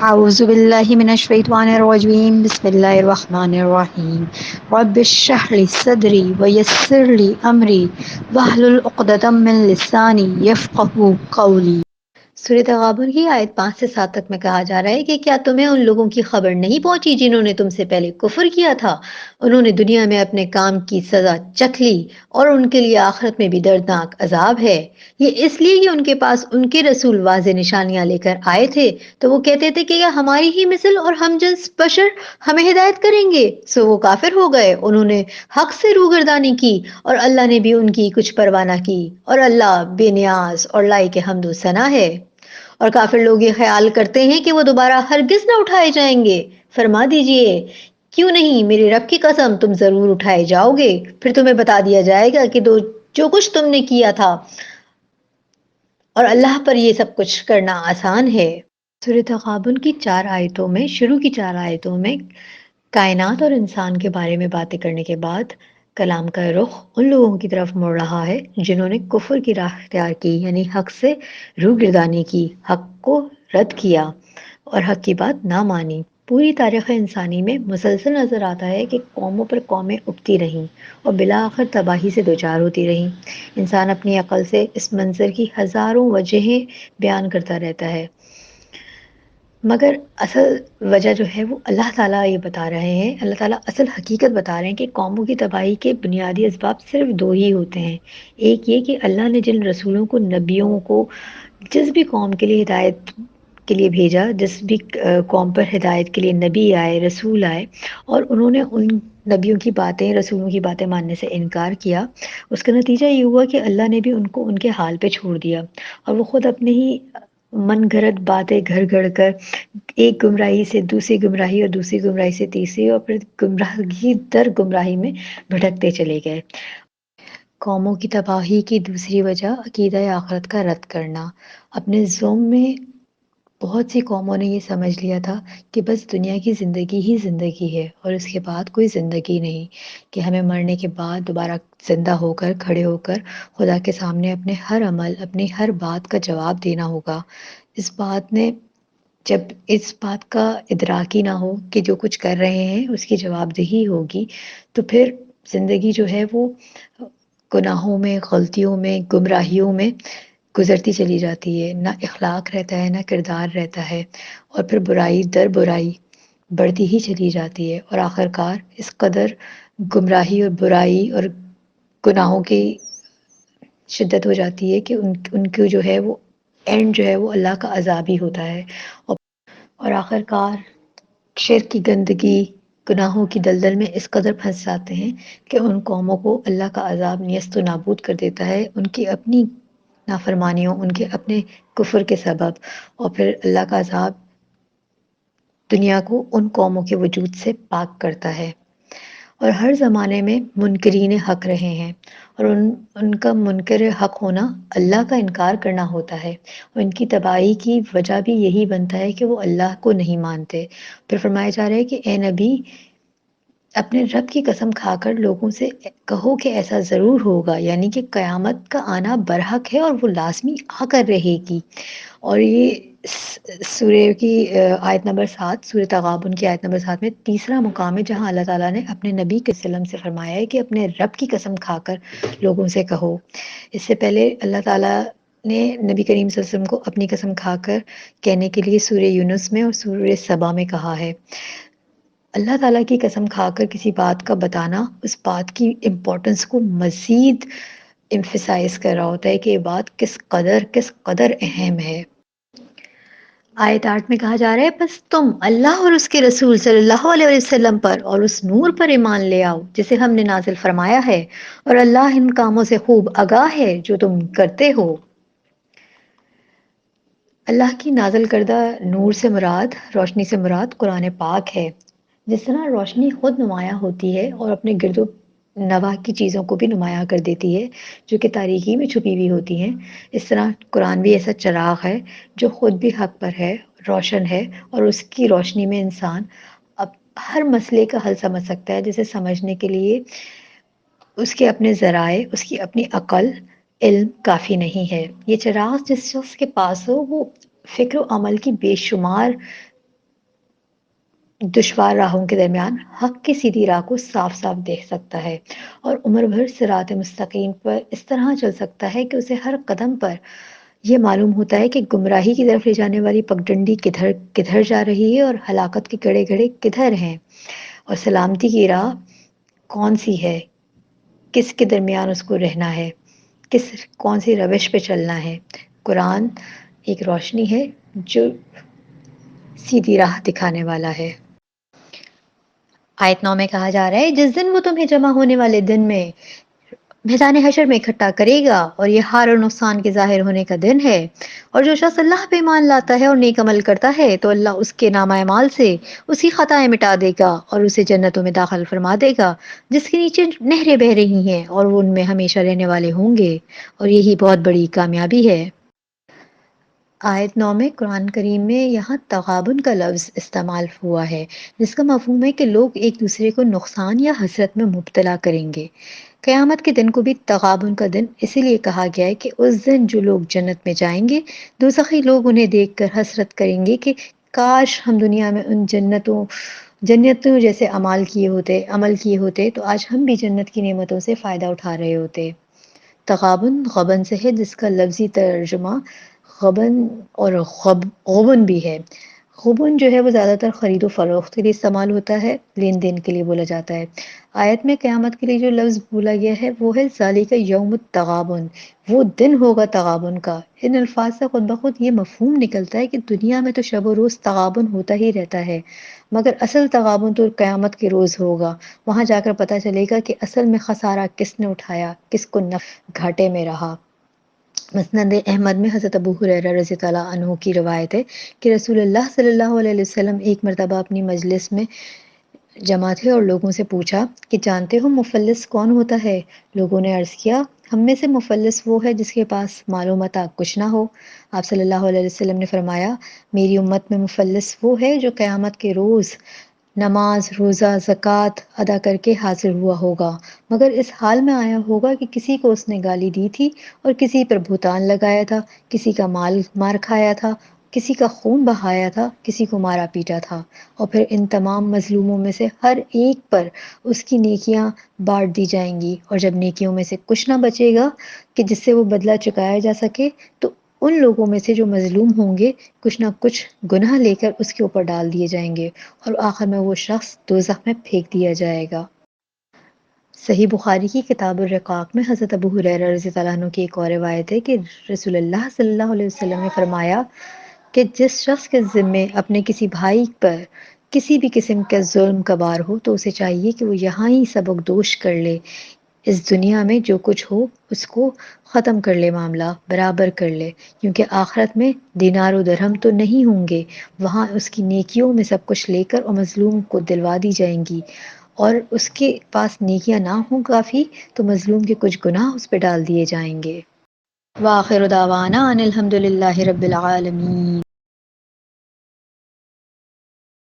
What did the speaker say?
اعوذ باللہ من الشیطان الرجیم بسم اللہ الرحمن الرحیم رب اشرح لی صدری ویسر لی امری واحلل عقدۃ من لسانی یفقہوا قولی۔ سورۃ تغابن کی آیت 5 سے 7 تک میں کہا جا رہا ہے کہ کیا تمہیں ان لوگوں کی خبر نہیں پہنچی جنہوں نے تم سے پہلے کفر کیا تھا؟ انہوں نے دنیا میں اپنے کام کی سزا چکھ لی اور ان کے لیے آخرت میں بھی دردناک عذاب ہے۔ یہ اس لیے کہ ان کے پاس ان کے رسول واضح نشانیاں لے کر آئے تھے تو وہ کہتے تھے کہ کیا ہماری ہی مثل اور ہم جنس بشر ہمیں ہدایت کریں گے؟ سو وہ کافر ہو گئے، انہوں نے حق سے روگردانی کی اور اللہ نے بھی ان کی کچھ پرواہ نہ کی، اور اللہ بے نیاز اور لائق حمد و ثنا ہے۔ اور کافر لوگ یہ خیال کرتے ہیں کہ وہ دوبارہ ہرگز نہ اٹھائے جائیں گے۔ فرما دیجئے کیوں نہیں، میرے رب کی قسم تم ضرور اٹھائے جاؤ گے، پھر تمہیں بتا دیا جائے گا کہ جو کچھ تم نے کیا تھا، اور اللہ پر یہ سب کچھ کرنا آسان ہے۔ سورۃ تغابن کی شروع کی 4 آیتوں میں کائنات اور انسان کے بارے میں باتیں کرنے کے بعد کلام کا رخ ان لوگوں کی طرف مڑ رہا ہے جنہوں نے کفر کی راہ اختیار کی، یعنی حق سے روگردانی کی، حق کو رد کیا اور حق کی بات نہ مانی۔ پوری تاریخ انسانی میں مسلسل نظر آتا ہے کہ قوموں پر قومیں اگتی رہیں اور بالآخر تباہی سے دوچار ہوتی رہیں۔ انسان اپنی عقل سے اس منظر کی ہزاروں وجہیں بیان کرتا رہتا ہے، مگر اصل وجہ جو ہے وہ اللہ تعالیٰ یہ بتا رہے ہیں، اللہ تعالیٰ اصل حقیقت بتا رہے ہیں کہ قوموں کی تباہی کے بنیادی اسباب صرف 2 ہی ہوتے ہیں۔ ایک یہ کہ اللہ نے جن رسولوں کو، نبیوں کو جس بھی قوم کے لیے ہدایت کے لیے بھیجا، جس بھی قوم پر ہدایت کے لیے نبی آئے، رسول آئے، اور انہوں نے ان نبیوں کی باتیں، رسولوں کی باتیں ماننے سے انکار کیا، اس کا نتیجہ یہ ہوا کہ اللہ نے بھی ان کو ان کے حال پہ چھوڑ دیا، اور وہ خود اپنے ہی من گھڑت باتیں گھڑ گھڑ کر ایک گمراہی سے دوسری گمراہی اور دوسری گمراہی سے تیسری اور پھر گمراہی در گمراہی میں بھٹکتے چلے گئے۔ قوموں کی تباہی کی دوسری وجہ عقیدہ آخرت کا رد کرنا۔ اپنے ذوم میں بہت سی قوموں نے یہ سمجھ لیا تھا کہ بس دنیا کی زندگی ہی زندگی ہے اور اس کے بعد کوئی زندگی نہیں، کہ ہمیں مرنے کے بعد دوبارہ زندہ ہو کر، کھڑے ہو کر خدا کے سامنے اپنے ہر عمل، اپنی ہر بات کا جواب دینا ہوگا۔ جب اس بات کا ادراک ہی نہ ہو کہ جو کچھ کر رہے ہیں اس کی جواب دہی ہوگی، تو پھر زندگی جو ہے وہ گناہوں میں، غلطیوں میں، گمراہیوں میں گزرتی چلی جاتی ہے، نہ اخلاق رہتا ہے، نہ کردار رہتا ہے، اور پھر برائی در برائی بڑھتی ہی چلی جاتی ہے، اور آخرکار اس قدر گمراہی اور برائی اور گناہوں کی شدت ہو جاتی ہے کہ ان کو جو ہے وہ اینڈ جو ہے وہ اللہ کا عذاب ہی ہوتا ہے، اور آخرکار شرک کی گندگی، گناہوں کی دلدل میں اس قدر پھنس جاتے ہیں کہ ان قوموں کو اللہ کا عذاب نیست و نابود کر دیتا ہے، ان کی اپنی نافرمانیوں، ان کے اپنے کفر کے سبب، اور پھر اللہ کا عذاب دنیا کو ان قوموں کے وجود سے پاک کرتا ہے۔ اور ہر زمانے میں منکرین حق رہے ہیں، اور ان کا منکر حق ہونا اللہ کا انکار کرنا ہوتا ہے، اور ان کی تباہی کی وجہ بھی یہی بنتا ہے کہ وہ اللہ کو نہیں مانتے۔ پھر فرمایا جا رہا ہے کہ اے نبی، اپنے رب کی قسم کھا کر لوگوں سے کہو کہ ایسا ضرور ہوگا، یعنی کہ قیامت کا آنا برحق ہے اور وہ لازمی آ کر رہے گی۔ اور یہ سورہ کی آیت نمبر 7، سورہ تغابن کی آیت نمبر 7 میں تیسرا مقام ہے جہاں اللہ تعالیٰ نے اپنے نبی کے وسلم سے فرمایا ہے کہ اپنے رب کی قسم کھا کر لوگوں سے کہو۔ اس سے پہلے اللہ تعالیٰ نے نبی کریم صلی اللہ علیہ وسلم کو اپنی قسم کھا کر کہنے کے لیے سورہ یونس میں اور سورہ سبا میں کہا ہے۔ اللہ تعالیٰ کی قسم کھا کر کسی بات کا بتانا اس بات کی امپورٹنس کو مزید ایمفیسائز کر رہا ہوتا ہے کہ یہ بات کس قدر اہم ہے۔ آیت 8 میں کہا جا رہا ہے بس تم اللہ اور اس کے رسول صلی اللہ علیہ وسلم پر اور اس نور پر ایمان لے آؤ جسے ہم نے نازل فرمایا ہے، اور اللہ ان کاموں سے خوب آگاہ ہے جو تم کرتے ہو۔ اللہ کی نازل کردہ نور سے مراد، روشنی سے مراد قرآن پاک ہے۔ جس طرح روشنی خود نمایاں ہوتی ہے اور اپنے گرد و نواح کی چیزوں کو بھی نمایاں کر دیتی ہے جو کہ تاریکی میں چھپی ہوئی ہوتی ہیں، اس طرح قرآن بھی ایسا چراغ ہے جو خود بھی حق پر ہے، روشن ہے، اور اس کی روشنی میں انسان اب ہر مسئلے کا حل سمجھ سکتا ہے، جسے سمجھنے کے لیے اس کے اپنے ذرائع، اس کی اپنی عقل، علم کافی نہیں ہے۔ یہ چراغ جس شخص کے پاس ہو وہ فکر و عمل کی بے شمار دشوار راہوں کے درمیان حق کی سیدھی راہ کو صاف صاف دیکھ سکتا ہے اور عمر بھر صراط مستقیم پر اس طرح چل سکتا ہے کہ اسے ہر قدم پر یہ معلوم ہوتا ہے کہ گمراہی کی طرف لے جانے والی پگڈنڈی کدھر کدھر جا رہی ہے اور ہلاکت کے گڑے گڑے کدھر ہیں، اور سلامتی کی راہ کون سی ہے، کس کے درمیان اس کو رہنا ہے، کون سی روش پہ چلنا ہے۔ قرآن ایک روشنی ہے جو سیدھی راہ دکھانے والا ہے۔ آیت 9 میں کہا جا رہا ہے جس دن وہ تمہیں جمع ہونے والے دن میں میدان حشر میں اکٹھا کرے گا اور یہ ہار اور نقصان کے ظاہر ہونے کا دن ہے، اور جو شخص اللہ پہ ایمان لاتا ہے اور نیک عمل کرتا ہے تو اللہ اس کے نامہ اعمال سے اس کی خطائیں مٹا دے گا اور اسے جنتوں میں داخل فرما دے گا جس کے نیچے نہریں بہہ رہی ہیں اور وہ ان میں ہمیشہ رہنے والے ہوں گے، اور یہی بہت بڑی کامیابی ہے۔ آیت 9 میں قرآن کریم میں یہاں تغابن کا لفظ استعمال ہوا ہے جس کا مفہوم ہے کہ لوگ ایک دوسرے کو نقصان یا حسرت میں مبتلا کریں گے۔ قیامت کے دن کو بھی تغابن کا دن اسی لیے کہا گیا ہے کہ اس دن جو لوگ جنت میں جائیں گے دوزخی لوگ انہیں دیکھ کر حسرت کریں گے کہ کاش ہم دنیا میں ان جنتوں جیسے عمل کیے ہوتے تو آج ہم بھی جنت کی نعمتوں سے فائدہ اٹھا رہے ہوتے۔ تغابن غبن سے ہے جس کا لفظی ترجمہ غبن اور غبن بھی ہے۔ غبن جو ہے وہ زیادہ تر خرید و فروخت کے لیے استعمال ہوتا ہے، لین دین کے لیے بولا جاتا ہے۔ آیت میں قیامت کے لیے جو لفظ بولا گیا ہے وہ ہے ذالک یوم التغابن، وہ دن ہوگا تغابن کا۔ ان الفاظ سے خود بخود یہ مفہوم نکلتا ہے کہ دنیا میں تو شب و روز تغابن ہوتا ہی رہتا ہے، مگر اصل تغابن تو قیامت کے روز ہوگا۔ وہاں جا کر پتہ چلے گا کہ اصل میں خسارہ کس نے اٹھایا، کس کو گھاٹے میں رہا۔ مسند احمد میں حضرت ابو ہریرہ رضی اللہ عنہ کی روایت ہے کہ رسول اللہ صلی اللہ علیہ وسلم ایک مرتبہ اپنی مجلس میں جمع تھے اور لوگوں سے پوچھا کہ جانتے ہو مفلس کون ہوتا ہے؟ لوگوں نے عرض کیا ہم میں سے مفلس وہ ہے جس کے پاس مال و متاع کچھ نہ ہو۔ آپ صلی اللہ علیہ وسلم نے فرمایا میری امت میں مفلس وہ ہے جو قیامت کے روز نماز روزہ زکوٰۃ ادا کر کے حاضر ہوا ہوگا مگر اس حال میں آیا ہوگا کہ کسی کو اس نے گالی دی تھی اور کسی پر بہتان لگایا تھا، کسی کا مال مار کھایا تھا، کسی کا خون بہایا تھا، کسی کو مارا پیٹا تھا، اور پھر ان تمام مظلوموں میں سے ہر ایک پر اس کی نیکیاں بانٹ دی جائیں گی، اور جب نیکیوں میں سے کچھ نہ بچے گا کہ جس سے وہ بدلہ چکایا جا سکے تو ان لوگوں میں سے جو مظلوم ہوں گے کچھ نہ کچھ گناہ لے کر اس کے اوپر ڈال دیے جائیں گے اور آخر میں وہ شخص دوزخ میں پھینک دیا جائے گا۔ صحیح بخاری کی کتاب الرقاق میں حضرت ابو ہریرہ رضی اللہ عنہ کی ایک اور روایت ہے کہ رسول اللہ صلی اللہ علیہ وسلم نے فرمایا کہ جس شخص کے ذمے اپنے کسی بھائی پر کسی بھی قسم کا ظلم کا بار ہو تو اسے چاہیے کہ وہ یہاں ہی سبق دوش کر لے، اس دنیا میں جو کچھ ہو اس کو ختم کر لے، معاملہ برابر کر لے، کیونکہ آخرت میں دینار و درہم تو نہیں ہوں گے، وہاں اس کی نیکیوں میں سب کچھ لے کر اور مظلوم کو دلوا دی جائیں گی، اور اس کے پاس نیکیاں نہ ہوں کافی تو مظلوم کے کچھ گناہ اس پہ ڈال دیے جائیں گے۔ وآخر دعوانا ان الحمد للہ رب العالمین۔